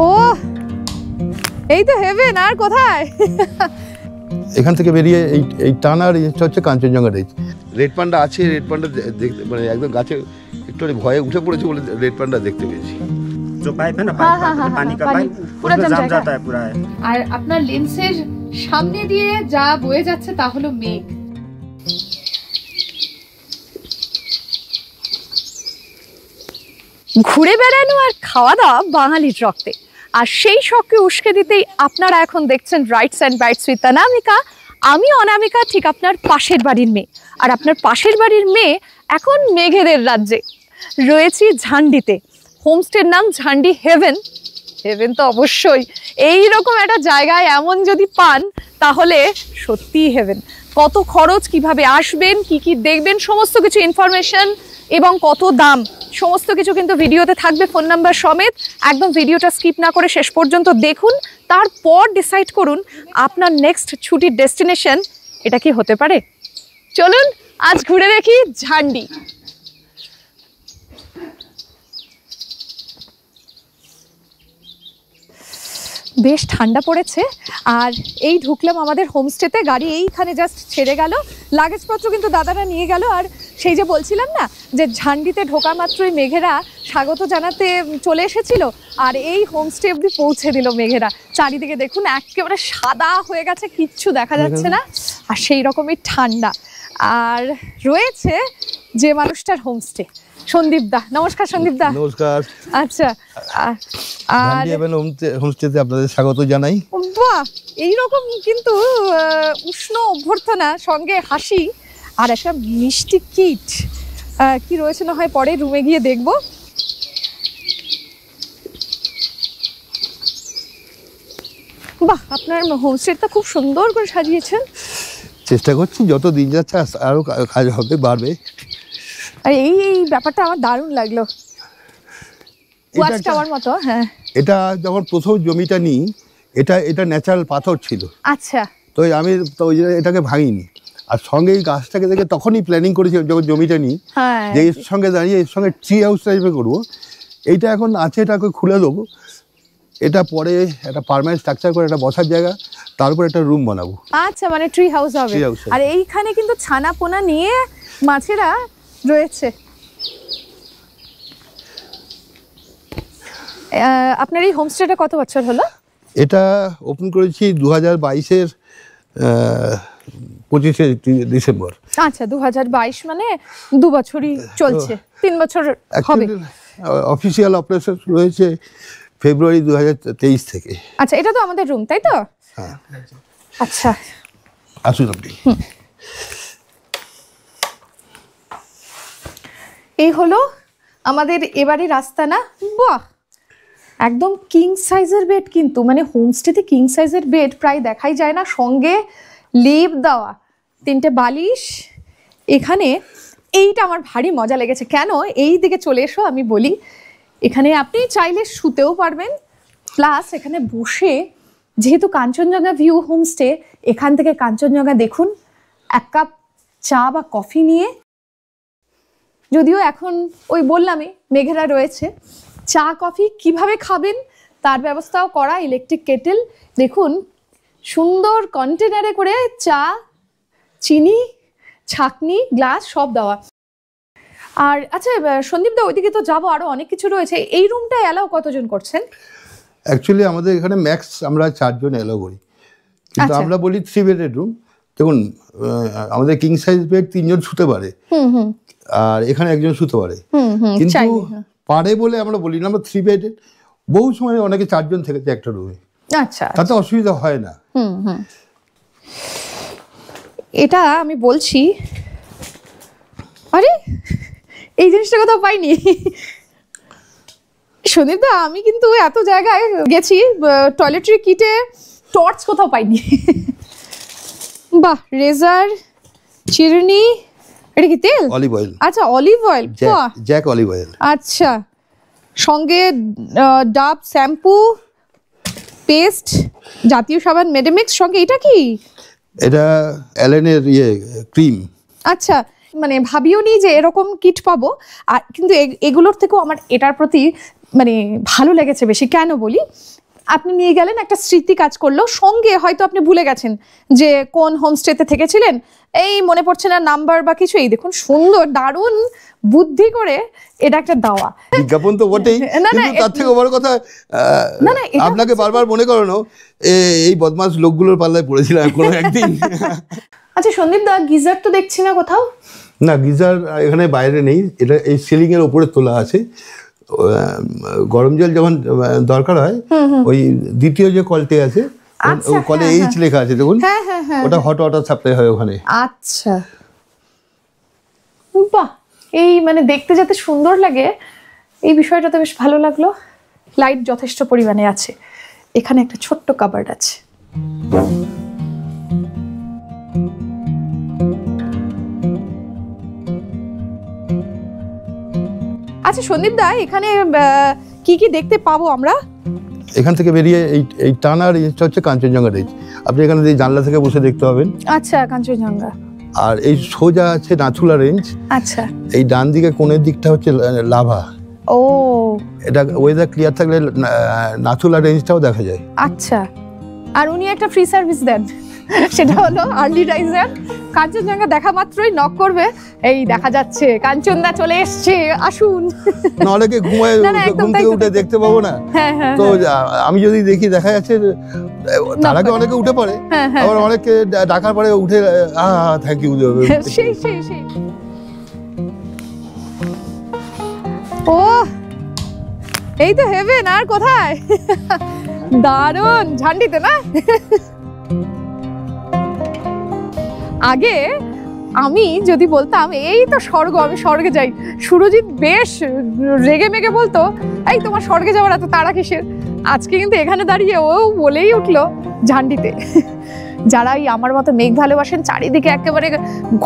ও এই তো হেভেন, আর কোথায়? এখান থেকে বেরিয়ে এই টানার হচ্ছে কাঞ্চনজঙ্ঘা রেঞ্জ। রেড পান্ডা আছে, রেড পান্ডা দেখতে মানে একদম গাছে একটু ভয়ে উঠে পড়েছে বলে রেড পান্ডা দেখতে পেয়েছি। जो पाइप है ना, पानी का पाइप पूरा जाम जाता है पूरा है। আর আপনার লেন্সের সামনে দিয়ে যা বয়ে যাচ্ছে তা হলো মেঘ। ঘুরে বেড়ানো আর খাওয়া দাওয়া বাঙালির রক্তে, আর সেই শখকে উস্কে দিতেই আপনারা এখন দেখছেন রাইটস অ্যান্ড বাইটস উইথ অনামিকা। আমি অনামিকা, ঠিক আপনার পাশের বাড়ির মেয়ে। আর আপনার পাশের বাড়ির মেয়ে এখন মেঘেদের রাজ্যে রয়েছি ঝান্ডিতে। হোমস্টের নাম ঝান্ডি হেভেন। হেভেন তো অবশ্যই, এইরকম একটা জায়গায় এমন যদি পান তাহলে সত্যিই হেভেন। কত খরচ, কিভাবে আসবেন, কি কি দেখবেন, সমস্ত কিছু ইনফরমেশন এবং কত দাম, সমস্ত কিছু কিন্তু ভিডিওতে থাকবে ফোন নাম্বার সমেত। একদম ভিডিওটা স্কিপ না করে শেষ পর্যন্ত দেখুন, তারপর ডিসাইড করুন আপনার নেক্সট ছুটির ডেস্টিনেশন এটা কি হতে পারে। চলুন আজ ঘুরে দেখি ঝান্ডি। বেশ ঠান্ডা পড়েছে, আর এই ঢুকলাম আমাদের হোমস্টেতে। গাড়ি এইখানে জাস্ট ছেড়ে গেল, লাগেজপত্র কিন্তু দাদারা নিয়ে গেল। আর সেই যে বলছিলাম না যে ঝান্ডিতে ঢোকা মাত্রই মেঘেরা স্বাগত জানাতে চলে এসেছিল, আর এই হোমস্টে অব্দি পৌঁছে দিল মেঘেরা। চারিদিকে দেখুন একেবারে সাদা হয়ে গেছে, কিচ্ছু দেখা যাচ্ছে না, আর সেই রকমই ঠান্ডা। আর রয়েছে যে মানুষটার হোমস্টে, সন্দীপ দা। নমস্কার সন্দীপ দা। নমস্কার। আচ্ছা, আর হোমস্টেতে আপনাদের স্বাগত জানাই। বাহ, এইরকম কিন্তু উষ্ণ অভ্যর্থনা, সঙ্গে হাসি আর একটা মিষ্টি কিট কি রয়েছে না হয় পরে রুমে গিয়ে দেখব। বাহ, আপনার হোমস্টেটা খুব সুন্দর করে সাজিয়েছেন। চেষ্টা করছি, যত দিন যাচ্ছে আরো কাজ হবে, বাড়বে। আর এই ব্যাপারটা আমার দারুণ লাগলো, ওয়াচ টাওয়ার মতো। হ্যাঁ, এটা যখন প্রথম জমিটা নিই, এটা ন্যাচারাল পাথর ছিল। আচ্ছা, তো আমি তো এটাকে ভাঙিনি, আর সঙ্গে এই গাছটাকে দেখে তখনই প্ল্যানিং করেছিলাম যখন জমিটা নিই, যে এর সঙ্গে দাঁড়িয়ে এর সঙ্গে ট্রি হাউস টাইপের করবো। এইটা এখন আছে, এটাকে খুলে দেবো। এটা পরে একটা পার্মানেন্ট স্ট্রাকচার করে একটা বসার জায়গা, তার উপর একটা রুম বানাবো। আচ্ছা, মানে ট্রি হাউস হবে। আর এইখানে কিন্তু ছানা পোনা নিয়ে মাছেরা রয়েছে। আপনার এই হোমস্টেটা কত বছর হলো? এটা ওপেন করেছি 2022-এর 25শে ডিসেম্বর। আচ্ছা, 2022 মানে 2 বছরই চলছে, 3 বছর হবে। অফিসিয়াল অপারেশন রয়েছে ফেব্রুয়ারি 2023 থেকে। আচ্ছা, এটা তো আমাদের রুম, তাই তো? হ্যাঁ। আচ্ছা, আসুন আপনি। এই হলো আমাদের এবারে রাস্তা না। বাহ, একদম কিং সাইজের বেড, কিন্তু মানে হোমস্টেতে কিং সাইজের বেড প্রায় দেখাই যায় না। সঙ্গে লেপ দেওয়া, 3টে বালিশ। এখানে এইটা আমার ভারী মজা লেগেছে। কেন? এই দিকে চলে এসো, আমি বলি। এখানে আপনি চাইলে শুতেও পারবেন, প্লাস এখানে বসে, যেহেতু কাঞ্চনজঙ্ঘা ভিউ হোমস্টে, এখান থেকে কাঞ্চনজঙ্ঘা দেখুন, 1 কাপ চা বা কফি নিয়ে। যদিও এখন ওই বললামই মেঘেরা রয়েছে, চা কফি কিভাবে খাবেন তার ব্যবস্থাও করা। ইলেকট্রিক কেটেল দেখুন, সুন্দর কন্টেনারে করে চা, চিনি, ছাকনি, গ্লাস সব দেওয়া। আর আচ্ছা সন্দীপ দা, ওইদিকে তো যাবো, আরো অনেক কিছু রয়েছে। এই রুমটা অ্যালাউ কতজন করছেন? অ্যাকচুয়ালি আমাদের এখানে ম্যাক্স আমরা 4 জন অ্যালাউ করি, কিন্তু আমরা বলি 3 বেডের রুম। দেখুন, আমাদের কিং সাইজ বেড 3 জন শুতে পারে, আর এখানে একজন শুতে পারে, কিন্তু পারে বলে আমরা বলি না। আমরা 3 বেডে বহু সময় অনেকে 4 জন থেকেছে একটা রুমে। আচ্ছা, তাতে অসুবিধা হয় না। এটা আমি বলছি, আরে এই জিনিসটা কোথাও পাইনি সন্দীপ দা। আমি কিন্তু এত জায়গায় গেছি, টয়লেট্রি কিটে টর্চ কোথাও পাইনি। বাহ, রেজার, চিরুনি, এটা কি তেল? Olive oil. আচ্ছা, অলিভ অয়েল, জ্যাক অলিভ অয়েল। আচ্ছা, সঙ্গে ডাব শ্যাম্পু, পেস্ট, জাতীয় সাবান, মেডেমিক্স। সঙ্গে এটা কি? এটা অ্যালেনের ক্রিম। আচ্ছা, মানে ভাবিও নি যে এরকম কিট পাবো। আর কিন্তু এগুলোর থেকেও আমার এটার প্রতি মানে ভালো লেগেছে বেশি। কেন বলি, আপনি নিয়ে গেলেন, একটা স্মৃতি কাজ করলো, সঙ্গে হয়তো আপনি ভুলে গেছেন যে কোন হোমস্টেতে থেকেছিলেন, এই মনে পড়ছে না নাম্বার বা কিছু। এই দেখুন সুন্দর দারুণ বুদ্ধি করে এটা একটা দেওয়া। বিজ্ঞাপন তো বটেই, না, কিন্তু তার থেকে বড় কথা না, এটা আপনাকে বারবার মনে করানো এই বদমাস লোকগুলোর পাল্লায় পড়েছিলাম কোনো একদিন। আচ্ছা সন্দীপ দা, গিজার তো দেখছি না কোথাও। না, গিজার এখানে বাইরে নেই, এটা এই সিলিং এর উপরে তোলা আছে। গরম জল যখন দরকার হয় ওই দ্বিতীয় যে কলটি আছে, কলে এইচ লেখা আছে দেখুন, ওটা হট ওয়াটার সাপ্লাই হয় ওখানে। আচ্ছা বাহ, এই মানে দেখতে যাতে সুন্দর লাগে এই বিষয়টা তো বেশ ভালো লাগলো। লাইট যথেষ্ট পরিমাণে আছে, এখানে একটা ছোট্ট কাবার্ড আছে। আচ্ছা সন্দীপ দা, এখানে কি কি দেখতে পাবো আমরা? এখান থেকে বেরিয়ে এই টানা রেঞ্জটা হচ্ছে কাঞ্চনজঙ্ঘা রেঞ্জ। আপনি এখানে এই জানলা থেকে বসে দেখতে পাবেন। আচ্ছা, কাঞ্চনজঙ্ঘা। আর এই সোজা আছে নাথুলা রেঞ্জ। আচ্ছা, এই ডান দিকে কোণের দিকটা হচ্ছে লাভা। ও, এটা ওয়েদার ক্লিয়ার থাকলে নাথুলা রেঞ্জটাও দেখা যায়। আচ্ছা, আর উনি একটা ফ্রি সার্ভিস দেন, সেটা হলো আর্লি রাইজার। কাঞ্চনজঙ্ঘা দেখা মাত্রই নক করবে, এই দেখা যাচ্ছে কাঞ্চনদা চলে এসছে, আসুন। না, অনেকে ঘুমায়, ঘুম থেকে উঠে দেখতে পাবো না, তো আমি যদি দেখি দেখা যাচ্ছে, তার আগে অনেকে উঠে পড়ে, আবার অনেকে ডাকার পরে উঠে থ্যাংক ইউ। সেই সেই সেই ও, এই তো হেভেন, আর কোথায়? দারুণ, ঝান্ডিতে না? আগে আমি যদি বলতাম এই তো স্বর্গ, আমি স্বর্গে যাই, সুরজিৎ বেশ রেগে মেগে বলতো এই তোমার স্বর্গে যাওয়ার এত তাড়া কিসের। আজকে কিন্তু এখানে দাঁড়িয়ে ও বলেই উঠলো ঝান্ডিতে। যারা এই আমার মতো মেঘ ভালোবাসেন, চারিদিকে একেবারে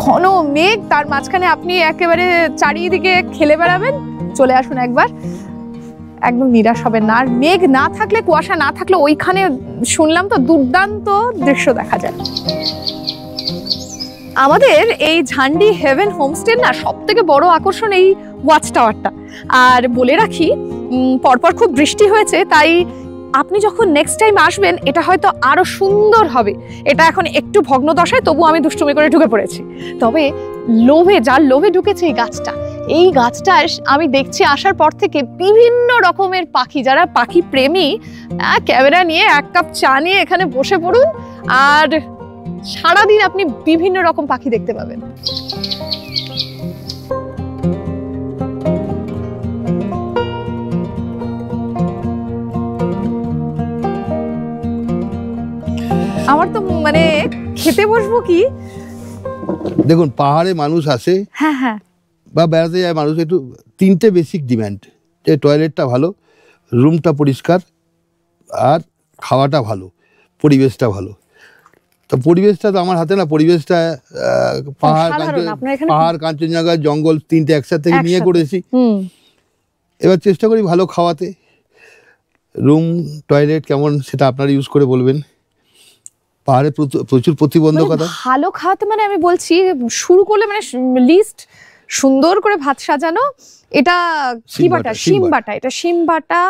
ঘন মেঘ, তার মাঝখানে আপনি একেবারে চারিদিকে খেলে বেড়াবেন, চলে আসুন একবার, একদম নিরাশ হবেন না। আর মেঘ না থাকলে, কুয়াশা না থাকলে ওইখানে শুনলাম তো দুর্দান্ত দৃশ্য দেখা যায়। আমাদের এই ঝান্ডি হেভেন হোমস্টের না সব থেকে বড় আকর্ষণ এই ওয়াচ টাওয়ারটা। আর বলে রাখি, পরপর খুব বৃষ্টি হয়েছে, তাই আপনি যখন নেক্সট টাইম আসবেন এটা হয়তো আরো সুন্দর হবে। এটা এখন একটু ভগ্ন দশায়, তবু আমি দুষ্টুমি করে ঢুকে পড়েছি। তবে যার লোভে ঢুকেছে এই গাছটা আমি দেখছি আসার পর থেকে বিভিন্ন রকমের পাখি, যারা পাখি প্রেমী, ক্যামেরা নিয়ে এক কাপ চা নিয়ে এখানে বসে পড়ুন, আর সারাদিন আপনি বিভিন্ন রকম পাখি দেখতে পাবেন। আমার তো মানে খেতে বসবো কি, দেখুন পাহাড়ে মানুষ আসে, হ্যাঁ, বা বেড়াতে যায় মানুষ, একটু তিনটে বেসিক ডিমান্ড, যে টয়লেটটা ভালো, রুমটা পরিষ্কার, আর খাওয়াটা ভালো, পরিবেশটা ভালো। তো পরিবেশটা তো আমার হাতে না, পরিবেশটা পাহাড়, কাঞ্চনজঙ্ঘা, জঙ্গল তিনটে একসাথে নিয়ে করেছি। এবার চেষ্টা করি ভালো খাওয়াতে। রুম, টয়লেট কেমন সেটা আপনারা ইউজ করে বলবেন। পাহাড়ে প্রচুর প্রতিবন্ধকতা। ভালো খাওয়াতে মানে আমি বলছি, শুরু করলে মানে লিস্ট সুন্দর করে ভাত সাজানো, এটা কি বাটা, শিম বাটা, এটা শিম বাটা,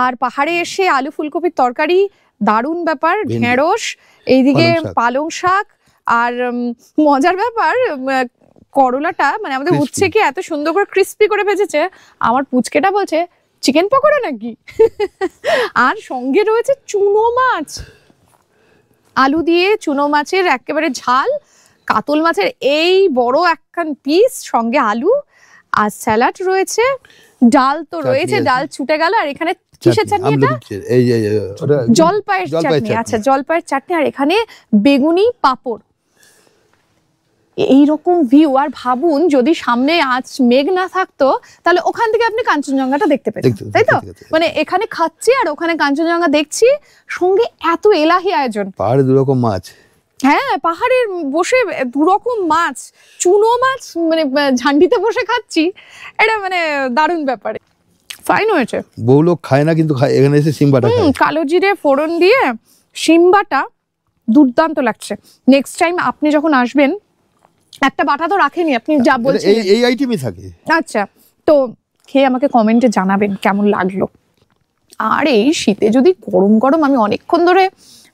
আর পাহাড়ে এসে আলু ফুলকপির তরকারি, দারুণ ব্যাপার, ঢেঁড়স, এইদিকে পালং শাক, আর মজার ব্যাপার করলাটা মানে আমাদের উচ্ছে কি এত সুন্দর করে ক্রিস্পি করে ভেজেছে, আমার পুচকেটা বলছে চিকেন পকোড়া নাকি। আর সঙ্গে রয়েছে চুনো মাছ, আলু দিয়ে চুনো মাছের একেবারে ঝাল, কাতল মাছের এই বড় একখান পিস, সঙ্গে আলু, আর স্যালাড রয়েছে, ডাল তো রয়েছে, ডাল ছুটে গেল। আর এখানে কিসের চাটনি এটা? জলপাইয়ের চাটনি। আচ্ছা, জলপাইয়ের চাটনি, আর এখানে বেগুনি পাঁপড়। এইরকম ভিউ। আর ভাবুন যদি সামনে আজ মেঘ না থাকতো, তাহলে ওখান থেকে আপনি কাঞ্চনজঙ্ঘাটা দেখতে পেতেন, তাই তো? মানে এখানে খাচ্ছি আর ওখানে কাঞ্চনজঙ্ঘা দেখছি, সঙ্গে এত এলাহি আয়োজন। পাহাড়ে দুরকম মাছ, হ্যাঁ, পাহাড়ের বসে দুরকম মাছ, চুনো মাছ, মানে ঝান্ডিতে বসে খাচ্ছি, এটা মানে দারুণ ব্যাপার। ফাইন হয়েছে। বহু লোক খায় না, কিন্তু এখানে এসে শিম বাটা খায়। কালো জিরে ফোড়ন দিয়ে শিম বাটা দুর্দান্ত লাগছে। নেক্সট টাইম আপনি যখন আসবেন একটা বাটা তো রাখেনি আপনি যা বলছেন। এই আইটেমই থাকে। আচ্ছা, তো খেয়ে আমাকে কমেন্টে জানাবেন কেমন লাগলো। আর এই শীতে যদি গরম গরম, আমি অনেকক্ষণ ধরে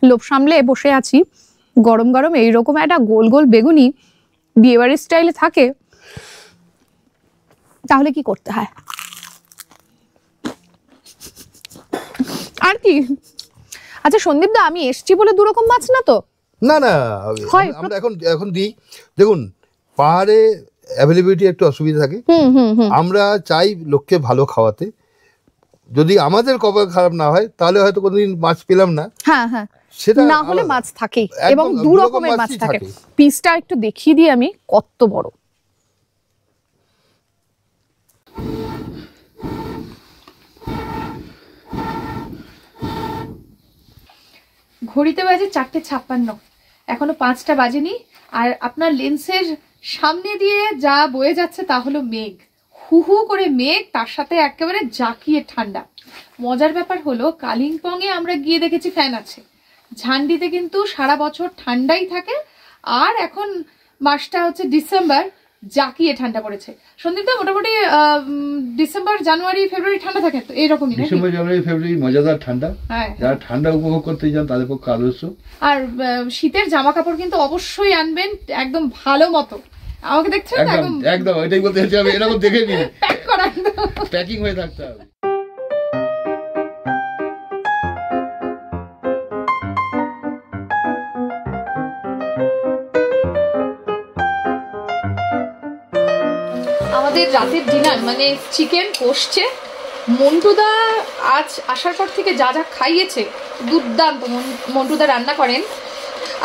লোভ সামলে বসে আছি, গরম গরম এইরকম একটা গোল গোল বেগুনি বিয়েবাড়ির স্টাইলে থাকে, তাহলে কি করতে হয় আর কি? আচ্ছা সন্দীপ দা, আমি এসছি বলে দুরকম মাছ না তো? না না, হয়। আমরা এখন দিই। দেখুন, পাহাড়ে অ্যাভেলেবিলিটি একটু অসুবিধা থাকে। আমরা চাই লোককে ভালো খাওয়াতে। যদি আমাদের কপাল খারাপ না হয় তাহলে হয়তো কোনোদিন মাছ পেলাম না, হ্যাঁ হ্যাঁ, সেটা না হলে আলাদা। মাছ থাকে, একদম এবং দু দু রকম রকমের মাছ মাছই থাকে। থাকে। পিসটা একটু দেখিয়ে দিই আমি, কত বড়। ঘড়িতে বাজে 4:56, এখনো 5টা বাজেনি। আর আপনার লেন্সের সামনে দিয়ে যা বয়ে যাচ্ছে তা হলো মেঘ, হু হু করে মেঘ, তার সাথে একেবারে জাকিয়ে ঠান্ডা। মজার ব্যাপার হলো কালিম্পং এ আমরা গিয়ে দেখেছি ফ্যান আছে, ঝান্ডিতে কিন্তু সারা বছর ঠান্ডাই থাকে। আর এখন মাসটা হচ্ছে ডিসেম্বর, জাকিয়ে ঠান্ডা পড়েছে। সন্দীপদা, মোটামুটি ডিসেম্বর জানুয়ারি ফেব্রুয়ারি ঠান্ডা থাকে তো এইরকমই নাকি? ডিসেম্বর জানুয়ারি ফেব্রুয়ারি মজাদার ঠান্ডা। হ্যাঁ, যারা ঠান্ডা উপভোগ করতে চান তাদের পক্ষে আদর্শ। আর শীতের জামা কাপড় কিন্তু অবশ্যই আনবেন একদম ভালো মতো। আমাকে দেখছেন না, একদম একদম এটাই বলতে চাইছি আমি, এরকম দেখে নিন, প্যাক করা, প্যাকিং হয়ে থাকতে হবে। আমাদের রাতের ডিনার মানে চিকেন কষছে। মন্টুদা আজ আসার পর থেকে যা যা খাইয়েছে দুর্দান্ত। মন্টুদা রান্না করেন।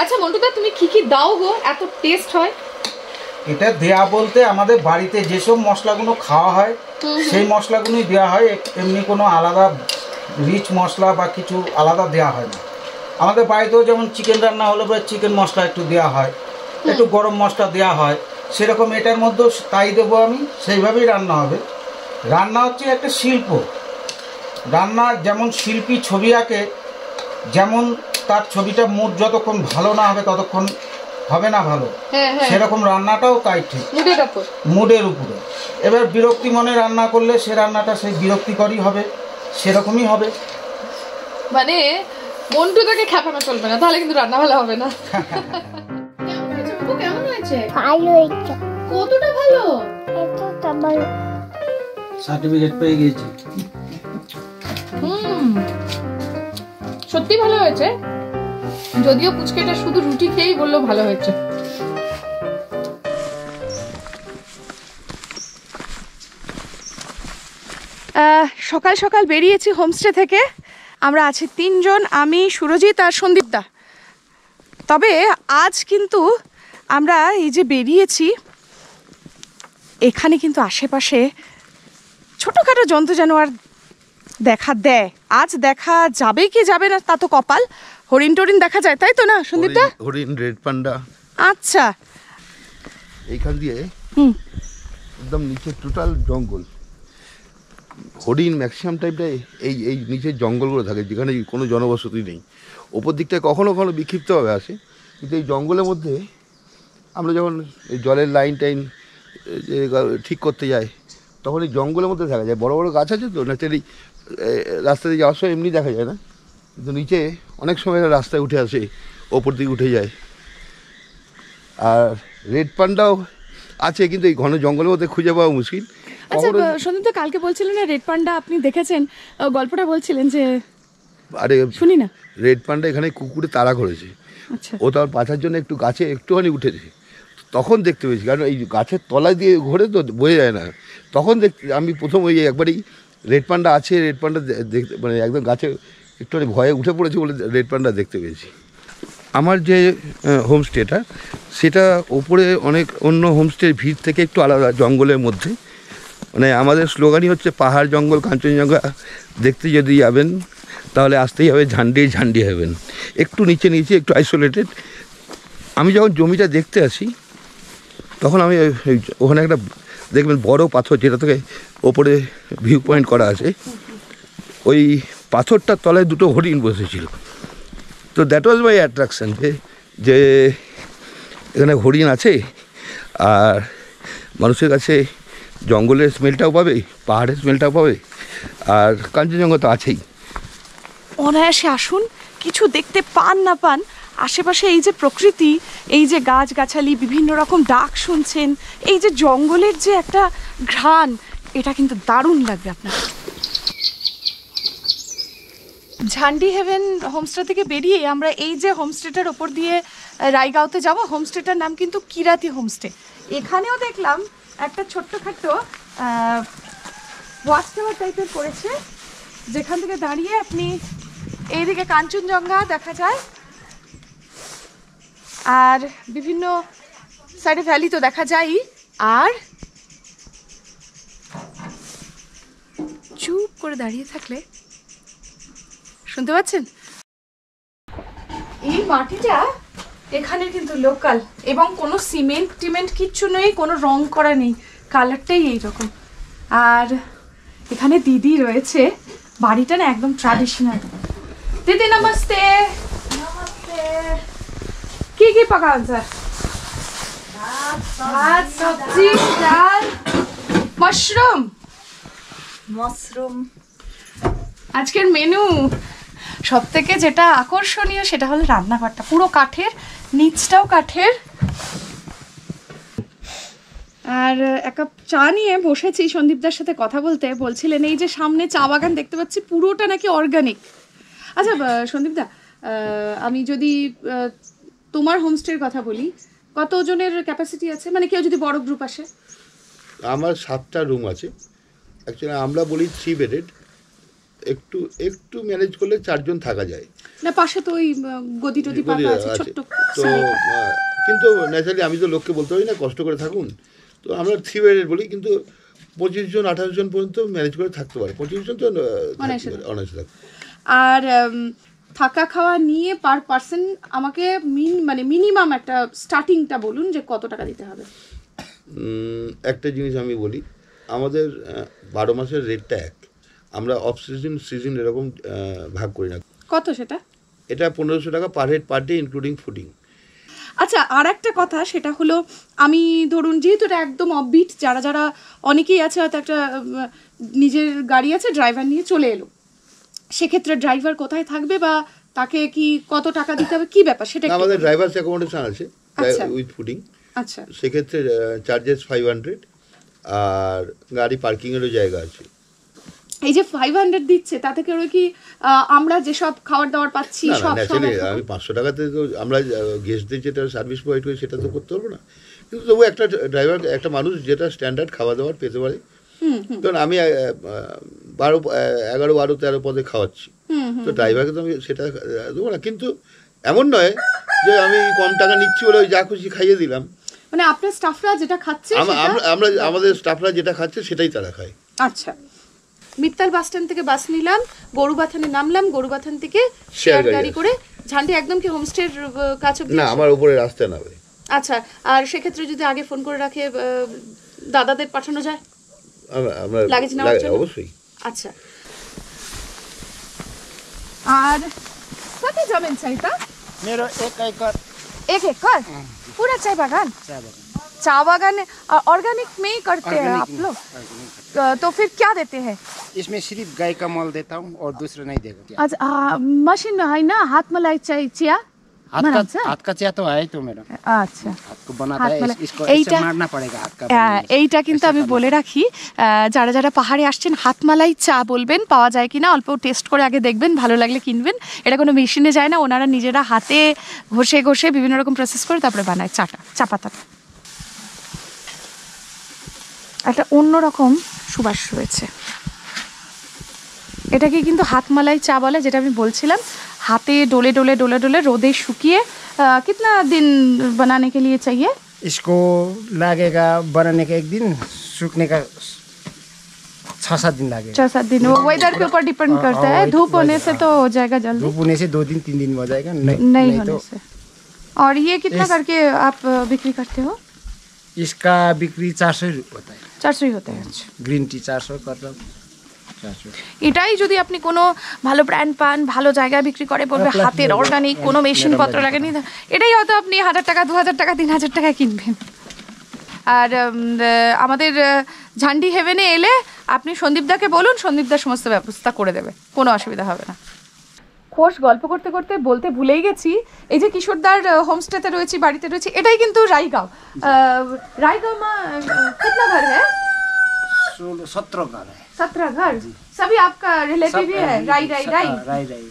আচ্ছা মন্টুদা, তুমি কি কি দাও গো, এত টেস্ট হয়? এটা দেয়া বলতে আমাদের বাড়িতে যেসব মশলাগুলো খাওয়া হয় সেই মশলাগুলোই দেওয়া হয়, এমনি কোনো আলাদা রিচ মশলা বা কিছু আলাদা দেওয়া হয় না। আমাদের বাড়িতেও যেমন চিকেন রান্না হলে পরে চিকেন মশলা একটু দেওয়া হয়, একটু গরম মশলা দেওয়া হয়, সেরকম এটার মধ্যেও তাই দেবো আমি, সেইভাবেই রান্না হবে। রান্না হচ্ছে একটা শিল্প। রান্না যেমন শিল্পী ছবি আঁকে, যেমন তার ছবিটা মুড যতক্ষণ ভালো না হবে ততক্ষণ হবে না ভালো, সেরকম রান্নাটাও তাই ঠিক, মুডের উপরে। এবার বিরক্তি মনে রান্না করলে সে রান্নাটা সেই বিরক্তিকরই হবে, সেরকমই হবে। মানে মন্টুদাকে খেপানো চলবে না, তাহলে কিন্তু রান্না ভালো হবে না। কেমন হয়েছে বাবু, কেমন হয়েছে? ভালো হয়েছে। কতটা ভালো? এতটা ভালো। সার্টিফিকেট পেয়ে গেছি। সত্যি ভালো হয়েছে, যদিও পুচকেটা শুধু রুটি খেয়েই বললো ভালো হয়েছে। সকাল সকাল বেরিয়েছি হোমস্টে থেকে। আমরা আছি 3 জন, আমি, সুরজিৎ আর সন্দীপদা। তবে আজ কিন্তু আমরা এই যে বেরিয়েছি, এখানে কিন্তু আশেপাশে ছোটোখাটো জন্তু জানোয়ার দেখা দেয়। আজ দেখা যাবে কি যাবে না তা তো কপাল। হরিণ টরিণ দেখা যায়, তাই তো না সন্দীপদা? হরিণ, রেড পান্ডা। আচ্ছা, এইখান দিয়ে একদম নিচে টোটাল জঙ্গল। হরিণ ম্যাক্সিমাম টাইমটাই এই নিচের জঙ্গলগুলো থাকে, যেখানে কোনো জনবসতি নেই। ওপর দিকটায় কখনো কখনো বিক্ষিপ্তভাবে আসে, কিন্তু এই জঙ্গলের মধ্যে আমরা যখন এই জলের লাইন টাইন ঠিক করতে যাই তখন এই জঙ্গলের মধ্যে দেখা যায়। বড় বড় গাছ আছে তো, ন্যাচারালি রাস্তা দিয়ে যাওয়ার সময় এমনি দেখা যায় না, কিন্তু নিচে অনেক সময় রাস্তায় উঠে আসে, ওপর দিকে উঠে যায়। আর রেড পান্ডাও আছে, কিন্তু এই ঘন জঙ্গলের মধ্যে খুঁজে পাওয়া মুশকিল। আচ্ছা সন্দীপ দা, কালকে বলছিলেন না রেড পান্ডা আপনি দেখেছেন, গল্পটা বলছিলেন যে, আরে শুনি না। রেড পান্ডা এখানে কুকুরে তাড়া করেছে, আচ্ছা, ও তার বাঁচার জন্য একটু গাছে একটুখানি উঠেছে, তখন দেখতে পেয়েছি। কারণ এই গাছের তলায় দিয়ে ঘোরে তো বোঝা যায় না, তখন দেখতে আমি প্রথম ওই একবারই রেড পান্ডা আছে, রেড পান্ডা দেখতে মানে একদম গাছে একটুখানি ভয়ে উঠে পড়েছে বলে রেড পান্ডা দেখতে পেয়েছি। আমার যে হোমস্টেটা, সেটা ওপরে অনেক অন্য হোমস্টের ভিড় থেকে একটু আলাদা, জঙ্গলের মধ্যে। মানে আমাদের স্লোগানই হচ্ছে পাহাড় জঙ্গল কাঞ্চনজঙ্ঘা দেখতে যদি যাবেন তাহলে আসতেই হবে ঝান্ডি ঝান্ডি হবেন। একটু নিচে নিচে একটু আইসোলেটেড। আমি যখন জমিটা দেখতে আসি তখন আমি ওখানে একটা দেখবেন বড় পাথর, যেটা থেকে ওপরে ভিউ পয়েন্ট করা আছে, ওই পাথরটার তলায় দুটো হরিণ বসেছিল। তো দ্যাট ওয়াজ মাই অ্যাট্রাকশন, যে এখানে হরিণ আছে আর মানুষের কাছে জঙ্গলের স্মেলটাও পাবে, পাহাড়ের স্মেলটাও পাবে, আর কাঞ্চনজঙ্ঘা তো আছেই। অনায়াসে আসুন, কিছু দেখতে পান না পান, আশেপাশে এই যে প্রকৃতি, এই যে গাছগাছালি, বিভিন্ন রকম ডাক শুনছেন, এই যে জঙ্গলের যে একটা ঘ্রাণ, এটা কিন্তু দারুণ লাগবে আপনার। ঝান্ডি হেভেন হোমস্টে থেকে বেরিয়ে আমরা এই যে হোমস্টেটার ওপর দিয়ে রায়গাঁওতে যাব, হোমস্টেটার নাম কিন্তু কিরাতি হোমস্টে। এখানেও দেখলাম একটা ছোট্টখাট্ট ওয়াচ টাওয়ার টাইপের করেছে, যেখান থেকে দাঁড়িয়ে আপনি এইদিকে কাঞ্চনজঙ্ঘা দেখা যায়, আর বিভিন্ন সাইডে ভ্যালি তো দেখা যায়ই, আর চুপ করে দাঁড়িয়ে থাকলে শুনতে পাচ্ছেন এই মাটিটা এখানে কিন্তু লোকাল, এবং কোনো সিমেন্ট টিমেন্ট কিচ্ছু নেই, কোনো রং করা নেই, কালারটাই এইরকম। আর এখানে দিদি রয়েছে, বাড়িটা না একদম ট্র্যাডিশনাল। দিদি নমস্তে। নমস্তে। কি পাকান স্যার? ভাত, সবজি, ডাল, মাশরুম। আজকের মেনু সব থেকে যেটা আকর্ষণীয় সেটা হলো রান্নাঘরটা, পুরো কাঠের, নিচটাও কাঠের। আর এক কাপ চা নিয়ে বসেছি সন্দীপদার সাথে কথা বলতে, বলছিলেন এই যে সামনে চা বাগান দেখতে পাচ্ছি পুরোটা নাকি অর্গানিক। আচ্ছা সন্দীপদা, আমি যদি তোমার হোমস্টের কথা বলি, কতজনের ক্যাপাসিটি আছে, মানে কেউ যদি বড় গ্রুপ আসে? আমার 7টা রুম আছে, অ্যাকচুয়ালি আমরা বলি 3 বেডেড, একটু ম্যানেজ করলে 4 জন থাকা যায়। না পাশে তো ওই গদি টদি পাতা আছে ছোট্ট তো, কিন্তু ন্যাচারালি আমি তো লোককে বলতে পারি না কষ্ট করে থাকুন, তো আমরা 3 বেডেড বলি, কিন্তু 25 জন 28 জন পর্যন্ত ম্যানেজ করে থাকতে পারে। 25 জন তো অনায়াসে থাকে। আর থাকা খাওয়া নিয়ে পার পার্সন আমাকে মানে মিনিমাম একটা স্টার্টিংটা বলুন যে কত টাকা দিতে হবে। একটা জিনিস আমি বলি, আমাদের 12 মাসের রেটটা এক, আমরা অফ সিজন এরকম ভাগ করি না। কত সেটা? এটা 1500 টাকা per head per day including fooding. আচ্ছা, আর একটা কথা, সেটা হলো আমি ধরুন যেহেতু এটা একদম অফবিট, যারা অনেকেই আছে হয়তো একটা নিজের গাড়ি আছে, ড্রাইভার নিয়ে চলে এলো, সেক্ষেত্রে ড্রাইভার কোথায় থাকবে বা তাকে কি কত টাকা দিতে হবে, কি ব্যাপার সেটা? আমাদের ড্রাইভারস অ্যাকোমোডেশন আছে উইথ ফুডিং। আচ্ছা, সেক্ষেত্রে চার্জেস 500, আর গাড়ি পার্কিংয়েরও জায়গা আছে। এই যে 500 দিচ্ছে তাতে করে কি আমরা যেসব খাবার দাবার পাচ্ছি সব আমি 500 টাকাতে তো আমরা গেস্টদের যেটা সার্ভিস প্রোভাইড করি সেটা তো করতে পারবো না, কিন্তু তবু একটা ড্রাইভার, একটা মানুষ যেটা স্ট্যান্ডার্ড খাওয়া দাওয়ার পেতে পারে। কারণ আমি 11, 12, 13 পদে খাওয়াচ্ছি, তো ড্রাইভারকে তো আমি সেটা দেবো না, কিন্তু এমন নয় যে আমি কম টাকা নিচ্ছি বলে ওই যা খুশি খাইয়ে দিলাম। মানে আপনার স্টাফরা যেটা খাচ্ছে, আমরা আমাদের স্টাফরা যেটা খাচ্ছে সেটাই তারা খায়। আচ্ছা, মিত্তাল বাস স্ট্যান্ড থেকে বাস নিলাম, গরুবাথানে নামলাম, গরুবাথান থেকে শেয়ার গাড়ি করে ঝান্ডি একদম কি হোমস্টের কাছে? না, আমার উপরে রাস্তা নামে। আচ্ছা, আর সেক্ষেত্রে যদি আগে ফোন করে রাখে দাদাদের পাঠানো যায় আমরা লাগেজ নেওয়ার জন্য? অবশ্যই। আচ্ছা, আর কত জমিন চাই তা? मेरो 1 एकड़। 1 एकड़ पूरा चाय बागान? चाय बागान ऑर्गेनिक में ही करते हैं आप लोग? तो फिर क्या देते हैं इसमें? सिर्फ गाय का मल देता हूँ और दूसरा नहीं देगा। अच्छा, मशीन है ना, हाथ मलाई चिया हाथ का चिया तो है तो मेरा। আচ্ছা, हाथ को बनाता है, इसको ऐसे मारना पड़ेगा हाथ का। এইটা কিন্তু আমি বলে রাখি, যারা পাহাড়ে আসছেন হাতমালাই চা বলবেন, পাওয়া যায় কিনা অল্প টেস্ট করে আগে দেখবেন, ভালো লাগলে কিনবেন। এটা কোনো মেশিনে যায় না, ওনারা নিজেরা হাতে ঘষে বিভিন্ন রকম প্রসেস করে তারপরে বানায় চা পাতাটা। একটা অন্যরকম সুবাস রয়েছে, এটাকে কিন্তু হাতমালাই চা বলে, যেটা আমি বলছিলাম। हाथे डोले डोले डोले डोले रोदे शुकिए। कितना दिन बनाने के लिए चाहिए? इसको लगेगा बनाने का 1 दिन, सूखने का 6-7 दिन लगेगा। 6-7 दिन, वो वेदर के ऊपर डिपेंड करता है। धूप होने से तो हो जाएगा जल्दी, धूप होने से 2 दिन 3 दिन हो जाएगा, नहीं होने से। और ये कितना करके आप बिक्री करते हो? इसका बिक्री 400 होता है। 400 ही होता है। ग्रीन टी 400 कर रहा हूँ। এটাই যদি আপনি কোনো ভালো ব্র্যান্ড পান, ভালো জায়গায় বিক্রি করে, বলবে হাতের অর্গানিক, কোনো মেশিন পত্র লাগেনি, এটাই হয়তো আপনি 1000 টাকা 2000 টাকা 3000 টাকায় কিনবেন। আর আমাদের ঝান্ডি হেভেনে এলে আপনি সন্দীপদাকে বলুন, সন্দীপদা সমস্ত ব্যবস্থা করে দেবে, কোনো অসুবিধা হবে না। খোশ গল্প করতে করতে বলতে ভুলেই গেছি, এই যে কিশোরদার হোমস্টেতে রয়েছি, বাড়িতে রয়েছি, এটাই কিন্তু রায়গাঁও। রায়গাঁও মা कितना घर है? 17 घर है। 17 घर सभी आपका रिलेटिव ही है? राई राई राई राई राई।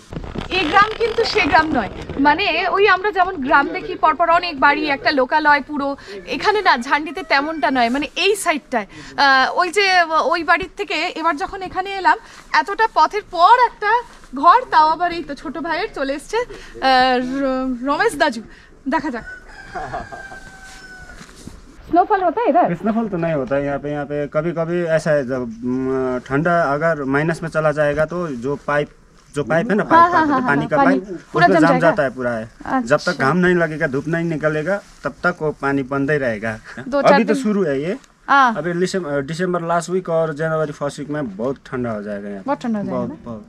এই গ্রাম কিন্তু সে গ্রাম নয়, মানে ওই আমরা যেমন গ্রাম দেখি পরপর অনেক বাড়ি, একটা লোকালয় পুরো, এখানে না ঝান্ডিতে তেমনটা নয়, মানে এই সাইডটায় ওই যে ওই বাড়ির থেকে এবার যখন এখানে এলাম এতটা পথের পর একটা ঘর, তাও আবার এই তো ছোট ভাইয়ের চলে এসছে রমেশ দাজু। দেখা যাক। स्नोफॉल होता है इधर? स्नोफॉल तो नहीं होता है यहाँ पे कभी कभी ऐसा है, जब ठंडा अगर माइनस में चला जाएगा तो जो पाइप है ना, पानी का पाइप पूरा उसमें जम जम जाएगा। जाता है पूरा है। जब तक घाम नहीं लगेगा, धूप नहीं निकलेगा, तब तक वो पानी बंद ही रहेगा। 2-4 अभी तो दिन। शुरू है ये, हाँ, अभी दिसंबर लास्ट वीक और जनवरी फर्स्ट वीक में बहुत ठंडा हो जाएगा यहाँ। बहुत ठंडा हो जाएगा बहुत ना? बहुत।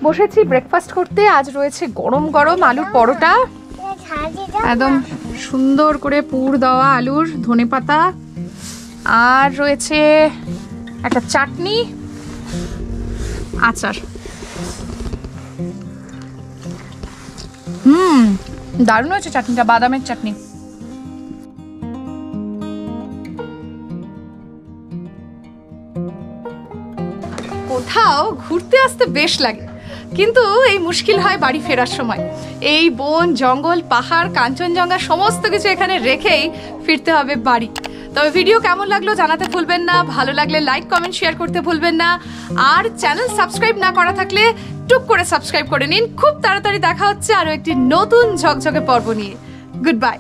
বসেছি ব্রেকফাস্ট করতে। আজ রয়েছে গরম গরম আলুর পরোটা, একদম সুন্দর করে পুর দেওয়া আলুর, ধনেপাতা, আর রয়েছে একটা চাটনি, আচার। দারুণ হয়েছে চাটনিটা, বাদামের চাটনি। কোথাও ঘুরতে আসতে বেশ লাগে, কিন্তু এই মুশকিল হয় বাড়ি ফেরার সময়। এই বন জঙ্গল পাহাড় কাঞ্চনজঙ্ঘা সমস্ত কিছু এখানে রেখেই ফিরতে হবে বাড়ি। তবে ভিডিও কেমন লাগলো জানাতে ভুলবেন না, ভালো লাগলে লাইক কমেন্ট শেয়ার করতে ভুলবেন না, আর চ্যানেল সাবস্ক্রাইব না করা থাকলে টুক করে সাবস্ক্রাইব করে নিন। খুব তাড়াতাড়ি দেখা হচ্ছে আরো একটি নতুন ঝকঝকে পর্ব নিয়ে। Good bye.